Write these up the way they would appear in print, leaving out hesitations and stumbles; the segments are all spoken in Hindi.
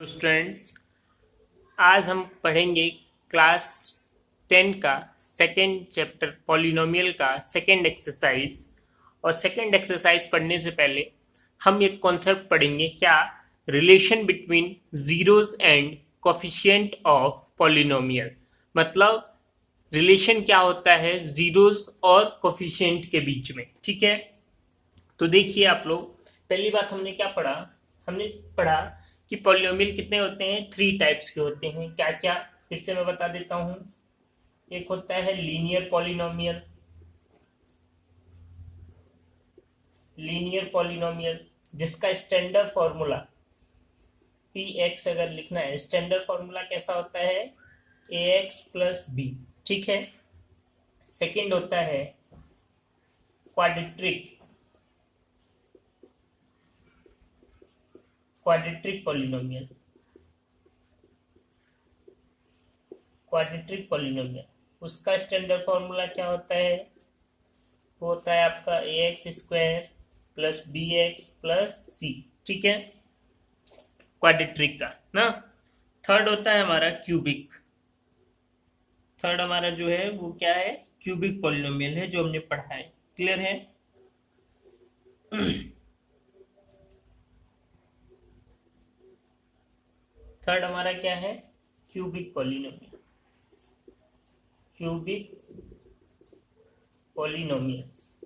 स्टूडेंट्स, आज हम पढ़ेंगे क्लास 10 का सेकेंड चैप्टर पॉलिनोमियल का सेकेंड एक्सरसाइज। और सेकेंड एक्सरसाइज पढ़ने से पहले हम एक कॉन्सेप्ट पढ़ेंगे, क्या relation between zeros and coefficient of polynomial. मतलब रिलेशन क्या होता है जीरोस और कोफिशिएंट के बीच में। ठीक है, तो देखिए आप लोग, पहली बात हमने क्या पढ़ा। हमने पढ़ा कि पॉलिनोमियल कितने होते हैं, 3 टाइप्स के होते हैं। क्या क्या, फिर से मैं बता देता हूं। एक होता है लीनियर पॉलिनोमियल। लीनियर पॉलिनोमियल जिसका स्टैंडर्ड फॉर्मूला पी एक्स अगर लिखना है, स्टैंडर्ड फॉर्मूला कैसा होता है, ए एक्स प्लस बी। ठीक है। सेकेंड होता है quadratic quadratic polynomial. Quadratic polynomial उसका स्टैंडर्ड फॉर्मूला क्या होता है, वो होता है आपका A X square plus B X plus C. ठीक है, क्वाड्रेटिक का ना। थर्ड होता है हमारा क्यूबिक। थर्ड हमारा जो है वो क्या है, क्यूबिक पॉलिनोमियल है, जो हमने पढ़ा है। क्लियर है। थर्ड हमारा क्या है, क्यूबिक पॉलिनोमियल। Cubic polynomials.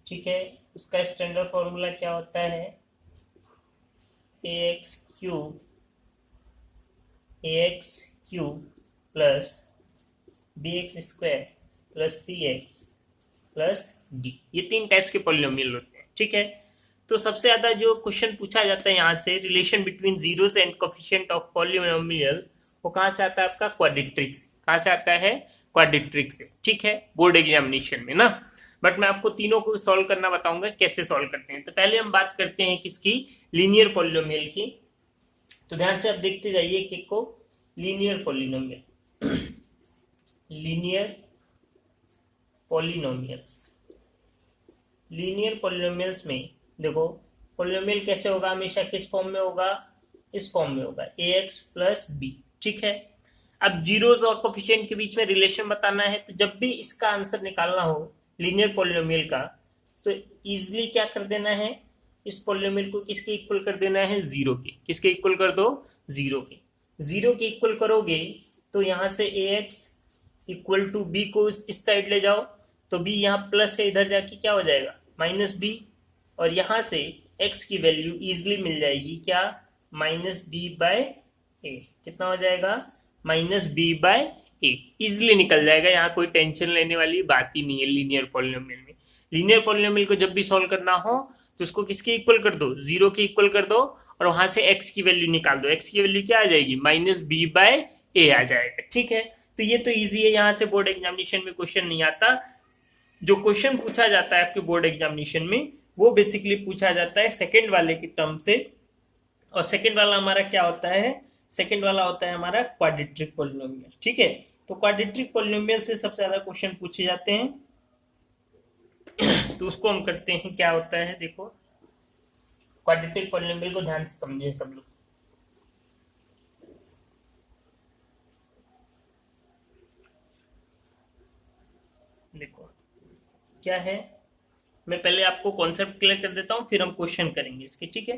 ठीक है, उसका स्टैंडर्ड फॉर्मूला क्या होता है, A X cube plus B X square plus C X plus D. ये 3 टाइप्स के पॉलिनोमियल होते हैं। ठीक है, तो सबसे ज्यादा जो क्वेश्चन पूछा जाता है यहाँ से, relation between zeros and coefficient of polynomial, वो कहाँ से आता है आपका, क्वाड्रेटिक से। कहाँ से आता है, क्वाड्रेटिक से। ठीक है, बोर्ड एग्जामिनेशन में ना। बट मैं आपको तीनों को सॉल्व करना बताऊंगा कैसे सॉल्व करते हैं। तो पहले हम बात करते हैं किसकी, लीनियर पॉलिनोमियल की। तो ध्यान से आप देखते जाइए कि को linear polynomial. Linear polynomials. Linear polynomials में देखो, पॉलिनोमियल कैसे होगा, हमेशा किस फॉर्म में होगा, इस फॉर्म में होगा, ए एक्स प्लस बी। ठीक है, अब जीरोस और कोफिशिएंट के बीच में रिलेशन बताना है, तो जब भी इसका आंसर निकालना हो लीनियर पॉलिनोमियल का, तो इजिली क्या कर देना है, इस पॉलिनोमियल को किसके इक्वल कर देना है, जीरो के। किसके इक्वल कर दो, जीरो के। जीरो के इक्वल करोगे तो यहां से ए एक्स इक्वल टू बी को इस साइड ले जाओ, तो बी यहाँ प्लस है, इधर जाके क्या हो जाएगा, माइनस बी। और यहां से x की वैल्यू इजिली मिल जाएगी, क्या, माइनस बी बाय ए। कितना हो जाएगा, minus B by A. Easily निकल जाएगा, यहाँ कोई टेंशन लेने वाली बात ही नहीं है लीनियर पॉलिनोमियल में। लीनियर पॉलिनोमियल को जब भी सॉल्व करना हो तो उसको किसके इक्वल कर दो, जीरो के इक्वल कर दो, और वहां से x की वैल्यू निकाल दो। x की वैल्यू क्या आ जाएगी, माइनस बी बाय ए आ जाएगा। ठीक है, तो ये तो इजी है, यहाँ से बोर्ड एग्जामिनेशन में क्वेश्चन नहीं आता। जो क्वेश्चन पूछा जाता है आपके बोर्ड एग्जामिनेशन में, वो बेसिकली पूछा जाता है सेकंड वाले की टर्म से। और सेकंड वाला हमारा क्या होता है, सेकंड वाला होता है हमारा क्वाड्रेटिक पॉलिनोमियल। ठीक है, तो क्वाड्रेटिक पॉलिनोमियल से सबसे ज्यादा क्वेश्चन पूछे जाते हैं। तो उसको हम करते हैं, क्या होता है देखो, क्वाड्रेटिक पॉलिनोमियल को ध्यान से समझे सब लोग। देखो क्या है, मैं पहले आपको कॉन्सेप्ट क्लियर कर देता हूं, फिर हम क्वेश्चन करेंगे इसके। ठीक है,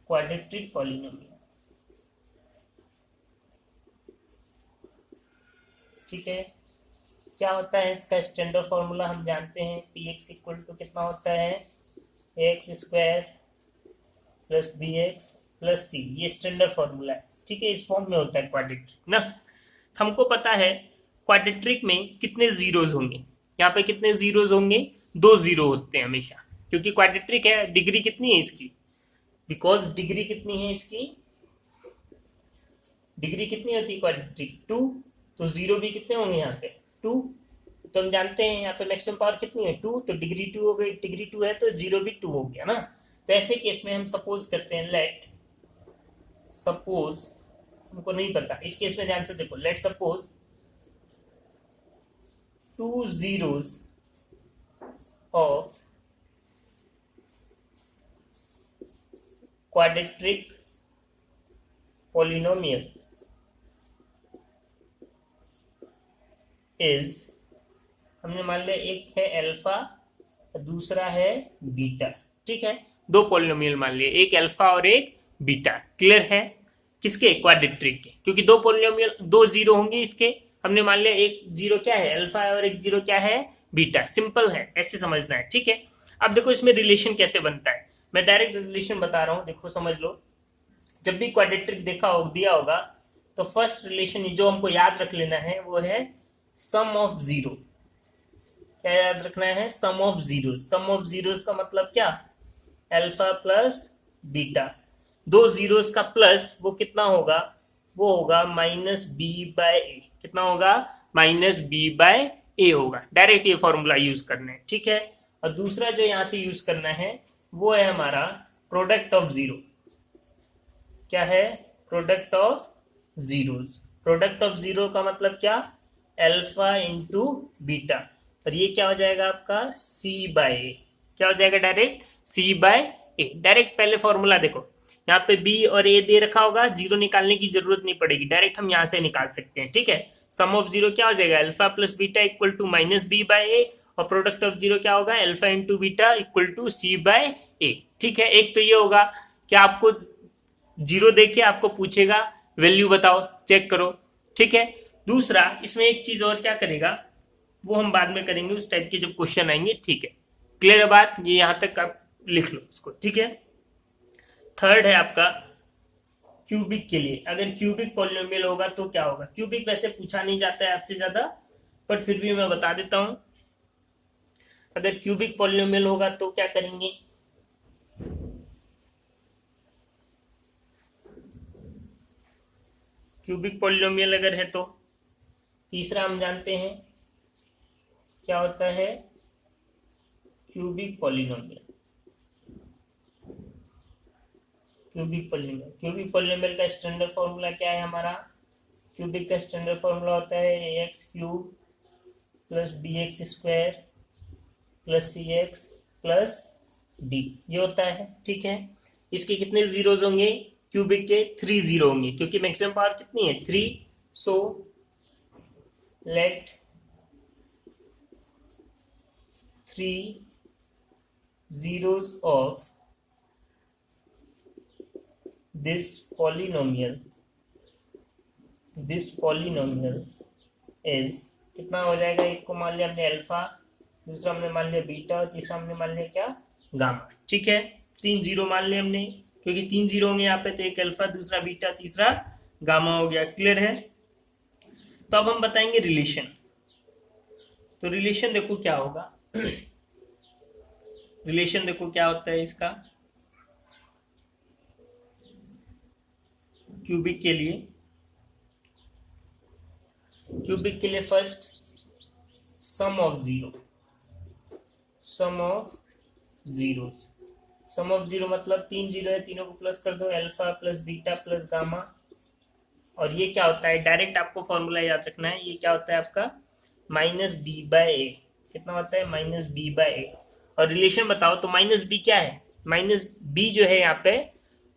क्वाड्रेटिक पॉलिनोमियल। ठीक है, क्या होता है इसका स्टैंडर्ड फॉर्मूला हम जानते हैं, पी एक्स इक्वल टू कितना होता है, X square plus B X plus C. ये स्टैंडर्ड फॉर्मूला है। ठीक है, इस फॉर्म में होता है क्वाड्रेटिक ना। हमको पता है क्वाड्रेटिक में कितने जीरोज होंगे, यहाँ पे कितने जीरोज होंगे, 2 जीरो होते हैं हमेशा, क्योंकि क्वाड्रेटिक है। डिग्री कितनी है इसकी, बिकॉज डिग्री कितनी है इसकी, डिग्री कितनी होती है क्वाड्रेटिक, 2। तो जीरो भी कितने होंगे यहाँ पे, 2। तो हम जानते हैं यहाँ पे मैक्सिमम पावर कितनी है, 2। तो डिग्री 2 हो गई, डिग्री 2 है तो जीरो भी 2 हो गया ना। तो ऐसे केस में हम सपोज करते हैं, लेट सपोज हमको नहीं पता। इस केस में ध्यान से देखो, let suppose 2 zeros of quadratic polynomial is, हमने मान लिया एक है अल्फा दूसरा है बीटा, ठीक है। दो पॉलिनोमियल मान लिए, एक अल्फा और एक बीटा। क्लियर है? किसके? क्वाड्रेटिक के, क्योंकि दो पॉलिनोमियल, दो जीरो होंगे इसके। हमने मान लिया एक जीरो क्या है? अल्फा है, और एक जीरो क्या है? बीटा। सिंपल है, ऐसे समझना है, ठीक है। अब देखो इसमें रिलेशन कैसे बनता है, मैं डायरेक्ट रिलेशन बता रहा हूं, देखो समझ लो। जब भी क्वाड्रेटिक दिया होगा तो फर्स्ट रिलेशन जो हमको याद रख लेना है वो है सम ऑफ जीरो। क्या याद रखना है? Sum of zero. Sum of zeros का मतलब क्या? Alpha plus beta. दो जीरोस का प्लस वो कितना होगा? वो होगा माइनस बी बाय ए। कितना होगा? माइनस बी बाय ए होगा। डायरेक्ट ये फॉर्मूला यूज करना है, ठीक है। और दूसरा जो यहां से यूज करना है वो है हमारा प्रोडक्ट ऑफ जीरो। क्या है? Product of zeros. Product of zero का मतलब क्या? अल्फा इंटू बीटा, और ये क्या हो जाएगा आपका? सी बाय ए। क्या हो जाएगा? Direct C by A. Direct पहले फॉर्मूला देखो, यहाँ पे बी और ए दे रखा होगा, जीरो निकालने की जरूरत नहीं पड़ेगी, डायरेक्ट हम यहाँ से निकाल सकते हैं, ठीक है। सम ऑफ जीरो क्या हो जाएगा? Alpha plus beta equal to minus B by A, और प्रोडक्ट ऑफ जीरो क्या होगा? Alpha into beta equal to C by A, ठीक है। एक तो ये होगा कि आपको जीरो देख के आपको पूछेगा वैल्यू बताओ, चेक करो, ठीक है। दूसरा, इसमें एक चीज और क्या करेगा वो हम बाद में करेंगे, उस टाइप के जब क्वेश्चन आएंगे, ठीक है। क्लियर है बात? ये यहां तक आप लिख लो इसको, ठीक है। थर्ड है आपका क्यूबिक के लिए। अगर क्यूबिक पॉलिनोमियल होगा तो क्या होगा? क्यूबिक वैसे पूछा नहीं जाता है आपसे ज्यादा, बट फिर भी मैं बता देता हूं। अगर क्यूबिक पॉलिनोमियल होगा तो क्या करेंगे? क्यूबिक पॉलिनोमियल अगर है तो तीसरा हम जानते हैं क्या होता है? Cubic polynomial. Cubic polynomial, cubic polynomial का स्टैंडर्ड फॉर्मूला क्या है हमारा? क्यूबिक का स्टैंडर्ड फॉर्मूला होता है A X cube plus B X square plus C X plus D, ये होता है, ठीक है। इसके कितने जीरोज होंगे? क्यूबिक के 3 जीरो होंगे, क्योंकि मैक्सिमम पावर कितनी है? 3। So let 3 zeros of this polynomial is, कितना हो जाएगा? एक को मान लिया हमने अल्फा, दूसरा हमने मान लिया बीटा, और तीसरा हमने मान लिया क्या? गामा, ठीक है। 3 जीरो मान लिया हमने, क्योंकि 3 जीरो होंगे यहाँ पे, तो एक अल्फा, दूसरा बीटा, तीसरा गामा हो गया। क्लियर है? तो अब हम बताएंगे रिलेशन। तो रिलेशन देखो क्या होगा। रिलेशन देखो क्या होता है इसका क्यूबिक के लिए। क्यूबिक के लिए first sum of zero. Sum of zero, sum of zero मतलब 3 जीरो है, तीनों को प्लस कर दो, alpha plus beta plus gamma. और ये क्या होता है? डायरेक्ट आपको फॉर्मूला याद रखना है, ये क्या होता है आपका? माइनस बी बाय ए। कितना होता है? Minus B by A. और रिलेशन बताओ तो माइनस बी क्या है? माइनस बी जो है यहाँ पे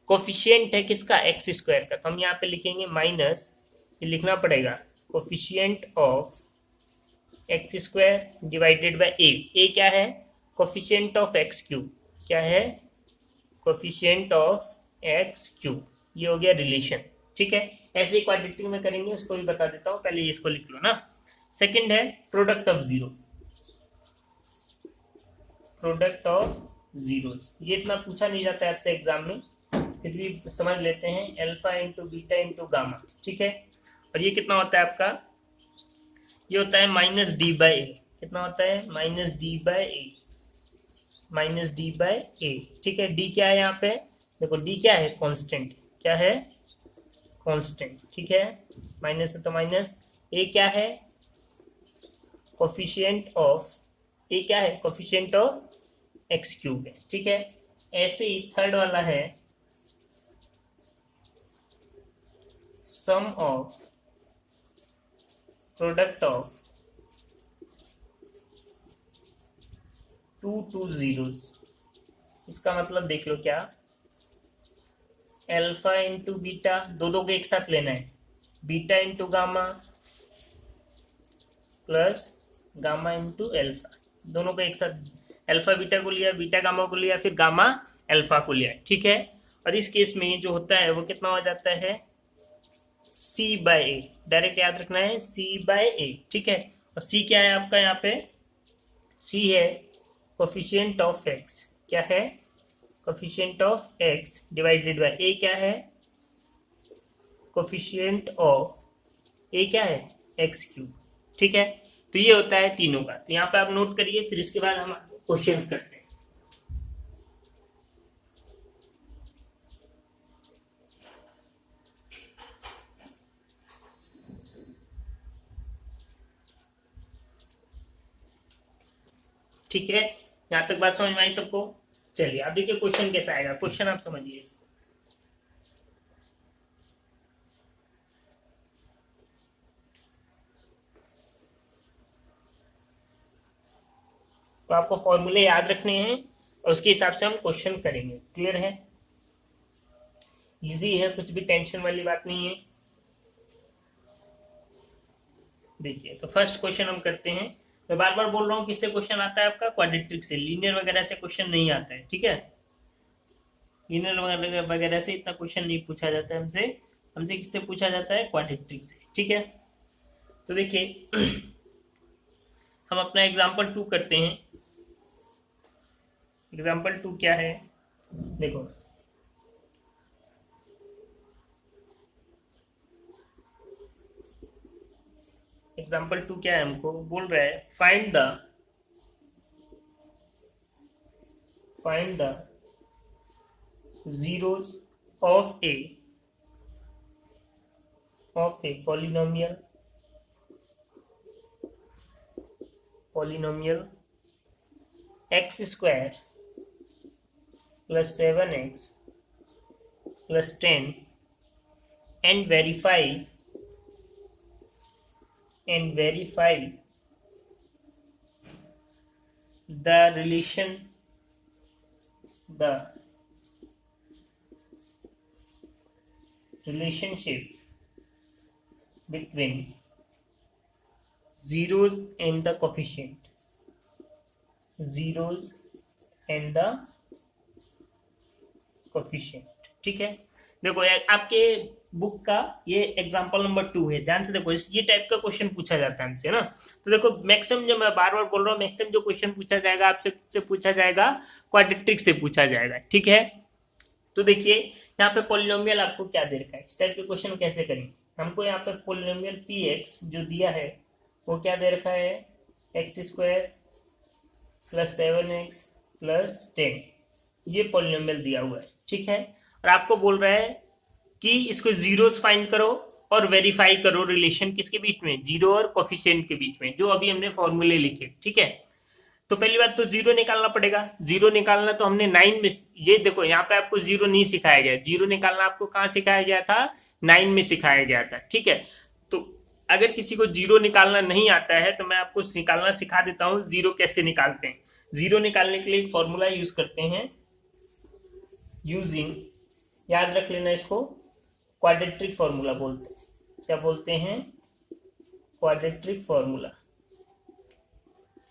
कोफिशियंट है किसका? एक्स स्क्वायर का। तो हम यहाँ पे लिखेंगे माइनस, ये लिखना पड़ेगा, coefficient of X square divided by A. A क्या है? Coefficient of X cube. क्या है? Coefficient of X cube. ये हो गया रिलेशन, ठीक है। ऐसे ही क्वाड्रेटिक में करेंगे, उसको भी बता देता हूँ, पहले ये इसको लिख लो ना। सेकंड है product of zero. Product of zeros, ये इतना पूछा नहीं जाता है आपसे एग्जाम में, फिर भी समझ लेते हैं। Alpha into beta into gamma, ठीक है। और ये कितना होता है आपका? ये होता है माइनस डी बाय ए। कितना होता है? Minus D bye A. Minus D bye A, ठीक है। डी क्या है यहाँ पे? देखो डी क्या है? कांस्टेंट। क्या है? कांस्टेंट, ठीक है। माइनस है तो माइनस। ए क्या है? कोफिशिएंट ऑफ, ए क्या है? कोफिशिएंट ऑफ एक्स क्यूब है, ठीक है। ऐसे ही थर्ड वाला है sum of product of two zeros. इसका मतलब देख लो क्या, अल्फा इंटू बीटा, दोनों को एक साथ लेना है, beta into gamma plus gamma into alpha, दोनों को एक साथ, अल्फा बीटा को लिया, बीटा गामा को लिया, फिर गामा अल्फा को लिया, ठीक है। और इस केस में जो होता है वो कितना हो जाता है, c बाय ए, डायरेक्ट याद रखना है c बाय ए, ठीक है। और c क्या है आपका यहाँ पे, c है कोफिशिएंट ऑफ x, क्या है, coefficient of x divided by a, क्या है, कोफिशिएंट ऑफ a, क्या है, x क्यूब, ठीक है। तो ये होता है तीनों का, तो यहाँ पे आप नोट करिए, फिर इसके बाद हम क्वेश्चंस करते हैं। ठीक है, यहां तक बात समझ में आई सबको। चलिए अब देखिए क्वेश्चन कैसा आएगा, क्वेश्चन आप समझिए। तो आपको फॉर्मूले याद रखने हैं और उसके हिसाब से हम क्वेश्चन करेंगे, क्लियर है, इजी है, कुछ भी टेंशन वाली बात नहीं है। देखिए तो फर्स्ट क्वेश्चन हम करते हैं। मैं बार बार बोल रहा हूँ किससे क्वेश्चन आता है आपका, क्वाड्रेटिक से, लीनियर वगैरह से क्वेश्चन नहीं आता है, ठीक है। लीनियर वगैरह से इतना क्वेश्चन नहीं पूछा जाता है हमसे, हमसे किससे पूछा जाता है, क्वाड्रेटिक से, ठीक है। तो देखिए हम अपना एग्जाम्पल 2 करते हैं। एग्जाम्पल 2 क्या है, देखो एग्जाम्पल 2 क्या है, हमको बोल रहा है find the zeros of a polynomial x square plus 7x plus 10 and verify the relationship between zeros and the coefficient, ठीक है। देखो आपके बुक का ये एग्जांपल नंबर 2 है, ध्यान से देखो, ये टाइप का क्वेश्चन पूछा जाता है हमसे ना। तो देखो मैक्सिमम, जो मैं बार बार बोल रहा हूँ, मैक्सिमम जो क्वेश्चन पूछा जाएगा आपसे पूछा जाएगा क्वाड्रेटिक से पूछा जाएगा, ठीक है। तो देखिए यहाँ पे पॉलिनोमियल आपको क्या दे रखा है, इस टाइप के क्वेश्चन कैसे करेंगे। हमको यहाँ पे पॉलिनोमियल px जो दिया है वो क्या दे रखा है, X square plus 7x plus 10, ये पॉलिनोमियल दिया हुआ है, ठीक है। और आपको बोल रहा है कि इसको जीरोस फाइंड करो और वेरीफाई करो रिलेशन किसके बीच में, जीरो और कोफिशिएंट के बीच में, जो अभी हमने फॉर्मूले लिखे, ठीक है। तो पहली बात तो जीरो निकालना पड़ेगा, जीरो निकालना तो हमने 9 में, ये देखो यहाँ पे आपको जीरो नहीं सिखाया गया, जीरो निकालना आपको कहाँ सिखाया गया था, 9 में सिखाया गया था, ठीक है। तो अगर किसी को जीरो निकालना नहीं आता है तो मैं आपको निकालना सिखा देता हूँ, जीरो कैसे निकालते हैं। जीरो निकालने के लिए एक फॉर्मूला यूज करते हैं, यूजिंग, याद रख लेना इसको, क्वाड्रेटिक फॉर्मूला बोलते हैं। क्या बोलते हैं, क्वाड्रेटिक फॉर्मूला।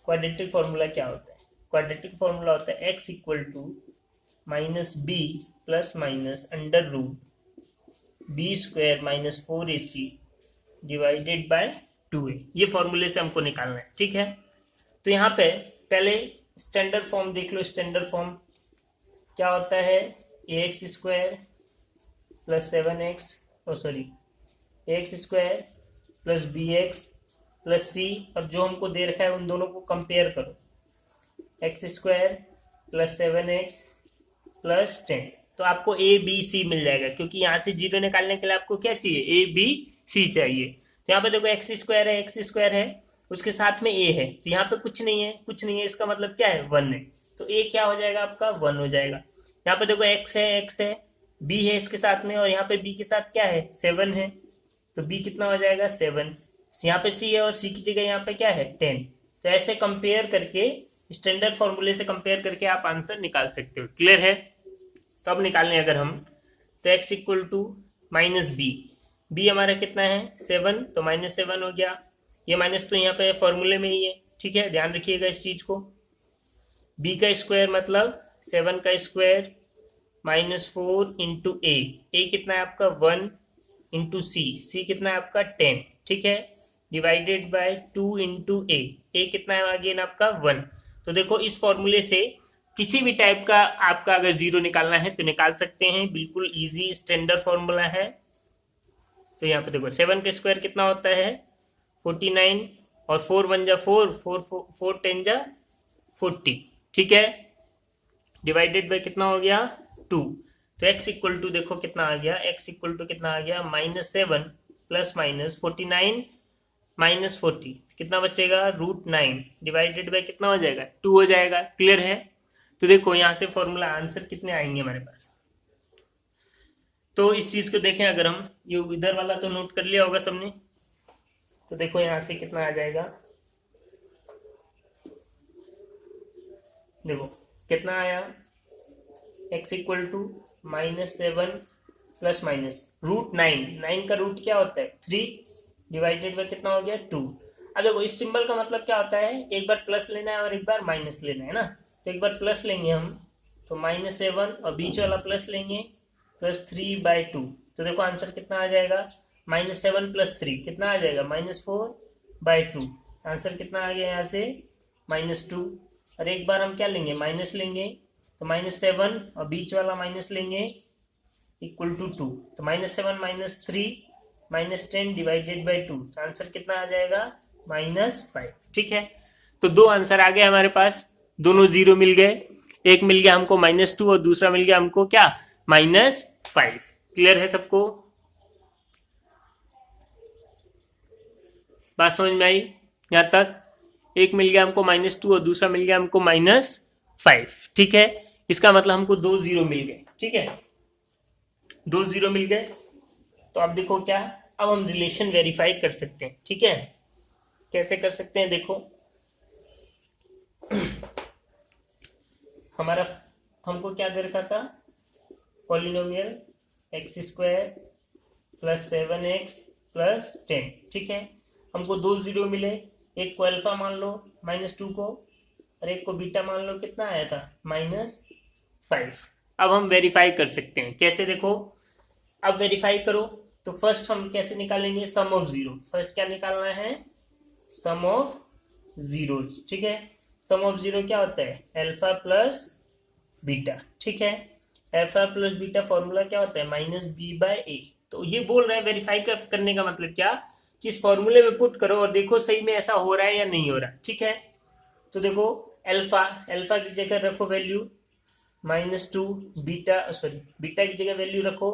क्वाड्रेटिक फॉर्मूला क्या होता है, क्वाड्रेटिक फॉर्मूला होता है x equal to minus b plus minus under root b square minus 4ac divided by 2a, ये फॉर्मूले से हमको निकालना है, ठीक है। तो यहाँ पे पहले स्टैंडर्ड फॉर्म देख लो, स्टैंडर्ड फॉर्म क्या होता है, ax square plus 7x, ax square plus bx plus C, और जो हमको दे रखा है उन दोनों को कंपेयर करो, x square plus 7x plus 10, तो आपको ए बी सी मिल जाएगा, क्योंकि यहाँ से जीरो निकालने के लिए आपको क्या चाहिए, ए बी सी चाहिए। तो यहाँ पे देखो एक्स स्क्वायर है, उसके साथ में ए है, तो यहाँ पे कुछ नहीं है, इसका मतलब क्या है, 1 है, तो ए क्या हो जाएगा आपका, 1 हो जाएगा। यहाँ पे देखो एक्स है, बी है इसके साथ में, और यहाँ पे बी के साथ क्या है, 7 है, तो b कितना हो जाएगा 7, यहाँ पे c है और c की जगह यहाँ पे क्या है 10। तो ऐसे कंपेयर करके स्टैंडर्ड फॉर्मूले से कंपेयर करके आप आंसर निकाल सकते हो। क्लियर है? तो अब निकालने अगर हम, तो x equal to minus b हमारा कितना है 7, तो -7 हो गया। ये माइनस तो यहाँ पे फॉर्मूले में ही है, ठीक है, ध्यान रखिएगा इस चीज को। b का स्क्वायर मतलब 7 का स्क्वायर -4 इंटू ए कितना है आपका 1 इंटू सी कितना है आपका 10, ठीक है, डिवाइडेड बाय 2 इंटू ए कितना है अगेन आपका 1। तो देखो इस फॉर्मूले से किसी भी टाइप का आपका अगर जीरो निकालना है तो निकाल सकते हैं, बिल्कुल इजी स्टैंडर्ड फॉर्मूला है। तो यहाँ पे देखो 7 का स्क्वायर कितना होता है 49 और 4 1 जा 4 10 जा 40, ठीक है, डिवाइडेड बाय कितना हो गया 2। तो x इक्वल टू देखो कितना आ गया, x इक्वल टू कितना आ गया -7 प्लस माइनस 49 माइनस 40 कितना बचेगा √9 डिवाइडेड बाय कितना हो जाएगा 2 हो जाएगा। क्लियर है? तो देखो यहाँ से फॉर्मूला आंसर कितने आएंगे हमारे पास। तो इस चीज को देखें, अगर हम ये इधर वाला तो नोट कर लिया होगा सबने, तो देखो यहाँ से कितना आ जाएगा, देखो कितना आया x equal to -7 plus minus √9 का रूट क्या होता है 3 डिवाइडेड बाय कितना हो गया 2। अब देखो इस सिंबल का मतलब क्या होता है, एक बार प्लस लेना है और एक बार माइनस लेना है ना। तो एक बार प्लस लेंगे हम तो -7 और बीच वाला प्लस लेंगे +3/2। तो देखो आंसर कितना आ जाएगा -7 + 3 कितना आ जाएगा -4/2। आंसर कितना आ गया यहाँ से -2। और एक बार हम क्या लेंगे माइनस लेंगे, तो -7 और बीच वाला माइनस लेंगे इक्वल टू 2। तो -7 - 3 -10 डिवाइडेड बाय 2। तो आंसर कितना आ जाएगा -5, ठीक है। तो दो आंसर आ गए हमारे पास, दोनों जीरो मिल गए, एक मिल गया हमको -2 और दूसरा मिल गया हमको क्या -5। क्लियर है सबको? बात समझ में आई यहां तक? एक मिल गया हमको -2 और दूसरा मिल गया हमको -5, ठीक है। इसका मतलब हमको 2 जीरो मिल गए, ठीक है, 2 जीरो मिल गए। तो अब देखो क्या, अब हम रिलेशन वेरीफाई कर सकते हैं, ठीक है। कैसे कर सकते हैं देखो, हमारा हमको क्या दे रखा था पॉलिनोमियल x² + 7x + 10, ठीक है। हमको 2 जीरो मिले, एक को अल्फा मान लो -2 को, और एक को बीटा मान लो कितना आया था -5। अब हम वेरीफाई कर सकते हैं, कैसे देखो, अब वेरीफाई करो तो फर्स्ट हम कैसे निकालेंगे सम ऑफ जीरो। फर्स्ट क्या निकालना है सम ऑफ जीरोस, ठीक है। सम ऑफ जीरो क्या होता है अल्फा प्लस बीटा, ठीक है। अल्फा प्लस बीटा फॉर्मूला क्या होता है -b/a। तो ये बोल रहा है वेरीफाई करने का मतलब क्या कि इस फॉर्मूले में पुट करो और देखो सही में ऐसा हो रहा है या नहीं हो रहा, ठीक है। तो देखो अल्फा की जगह रखो वैल्यू -2, बीटा की जगह वैल्यू रखो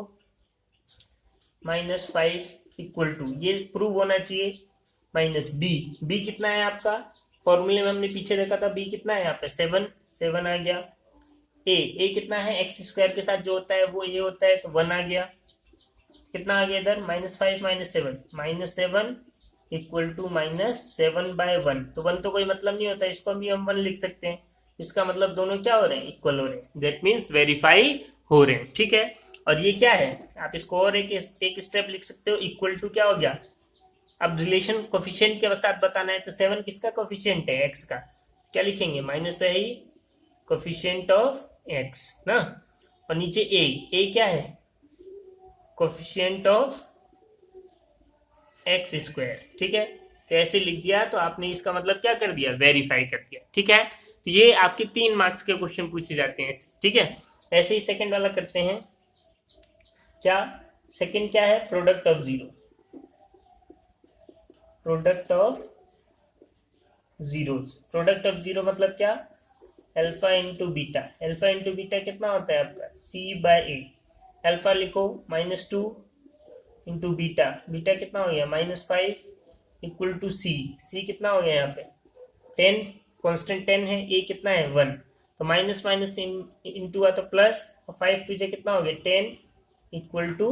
-5 इक्वल टू, ये प्रूव होना चाहिए -b कितना है आपका फॉर्मूले में हमने पीछे देखा था, b कितना है यहाँ पे 7 आ गया। ए कितना है x² के साथ जो होता है वो ये होता है, तो 1 आ गया। कितना आ गया इधर -5 - 7 -7 इक्वल टू -7/1। तो 1 तो कोई मतलब नहीं होता, इसको भी हम 1 लिख सकते हैं। इसका मतलब दोनों क्या हो रहे हैं इक्वल हो रहे हैं, दैट मीन्स वेरीफाई हो रहे हैं, ठीक है। और ये क्या है आप इसको और एक स्टेप लिख सकते हो, इक्वल टू क्या हो गया, अब रिलेशन कोफिशिएंट के साथ बताना है। तो 7 किसका कोफिशिएंट है x का, क्या लिखेंगे माइनस तो है ही कोफिशिएंट ऑफ x ना, और नीचे a क्या है कोफिशिएंट ऑफ x², ठीक है। तो ऐसे लिख दिया तो आपने इसका मतलब क्या कर दिया वेरीफाई कर दिया, ठीक है। तो ये आपके 3 मार्क्स के क्वेश्चन पूछे जाते हैं, ठीक है। ऐसे ही सेकंड वाला करते हैं, क्या सेकंड क्या है product of zero, product of zeros. Product of zero मतलब क्या alpha into beta, alpha into beta कितना होता है आपका c/a। अल्फा लिखो -2 इंटू बीटा, बीटा कितना हो गया -5 इक्वल टू c कितना हो गया यहाँ पे 10, कांस्टेंट 10 है, a कितना है 1, तो माइनस माइनस इंटू आ तो प्लस, और 5 टू कितना हो गया 10 इक्वल टू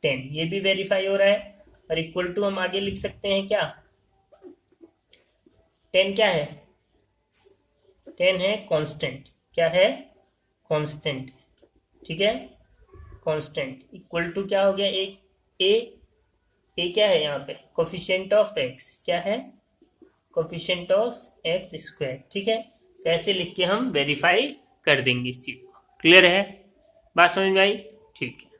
10। ये भी वेरीफाई हो रहा है। और इक्वल टू हम आगे लिख सकते हैं क्या, 10 क्या है, 10 है कांस्टेंट, क्या है कांस्टेंट, ठीक है कांस्टेंट, इक्वल टू क्या हो गया, ए क्या है यहाँ पे, कोफिशिएंट ऑफ एक्स, क्या है कोफिशिएंट ऑफ एक्स स्क्वायर, ठीक है। कैसे लिख के हम वेरीफाई कर देंगे इस चीज को, क्लियर है, बात समझ में आई, ठीक है।